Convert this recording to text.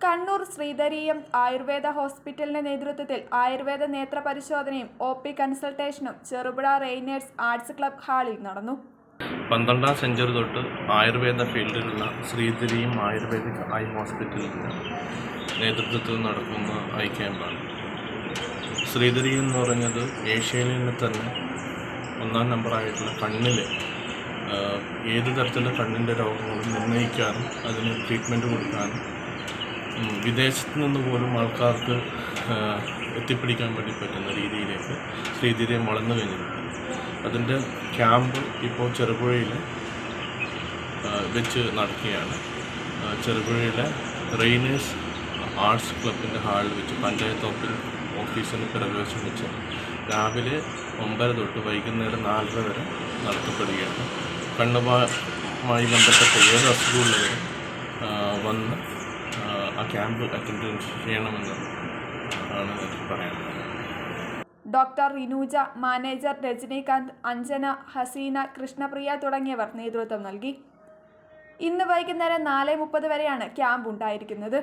കണ്ണൂർ ശ്രീധരീയം ആയുർവേദ ഹോസ്പിറ്റലിന്റെ നേതൃത്വത്തിൽ ആയുർവേദ നേത്ര പരിശോധനയും OP കൺസൾട്ടേഷനും ചെറുപുഴ റെയിനേഴ്സ് ആർട്സ് ക്ലബ് ഹാളിൽ നടന്നു. 12ാം സെഞ്ചുറി തൊട്ട് ആയുർവേദ ഫീൽഡിലുള്ള ശ്രീധരീയം ആയുർവേദിക് ഐ ഹോസ്പിറ്റലിൻ്റെ നേതൃത്വത്തിൽ നടക്കുന്ന ഐ ക്യാമ്പാണ്. ശ്രീധരീയം എന്ന് പറഞ്ഞത് ഏഷ്യയിൽ തന്നെ 1ാം നമ്പറായിട്ടുള്ള കണ്ണിൽ ഏത് തരത്തിലുള്ള കണ്ണിൻ്റെ രോഗങ്ങളും നിർണ്ണയിക്കാനും അതിന് ട്രീറ്റ്മെൻറ്റ് കൊടുക്കാനും വിദേശത്ത് നിന്ന് പോലും ആൾക്കാർക്ക് എത്തിപ്പിടിക്കാൻ വേണ്ടി പറ്റുന്ന രീതിയിലേക്ക് ശ്രീധരീയം വളർന്നു കഴിഞ്ഞിട്ടുണ്ട്. അതിൻ്റെ ക്യാമ്പ് ഇപ്പോൾ ചെറുപുഴയിൽ വെച്ച് നടക്കുകയാണ്. ചെറുപുഴയിലെ റെയിനേഴ്സ് ആർട്സ് ക്ലബിൻ്റെ ഹാളിൽ വെച്ച് പഞ്ചായത്ത് ഓഫീസിന് പ്രവേശനം വെച്ച് രാവിലെ 9 തൊട്ട് വൈകുന്നേരം 4:30 വരെ നടത്തപ്പെടുകയാണ്. കണ്ണുമായി ബന്ധപ്പെട്ട ഏത് അസുഖമുള്ളവരും വന്ന് ആ ക്യാമ്പ് അറ്റൻഡ് ചെയ്യണമെന്ന് ആണ് എനിക്ക് പറയാനുള്ളത്. ഡോക്ടർ റിനൂജ, മാനേജർ രജനീകാന്ത്, അഞ്ജന, ഹസീന, കൃഷ്ണപ്രിയ തുടങ്ങിയവർ നേതൃത്വം നൽകി. ഇന്ന് വൈകുന്നേരം 4:30 വരെയാണ് ക്യാമ്പ് ഉണ്ടായിരിക്കുന്നത്.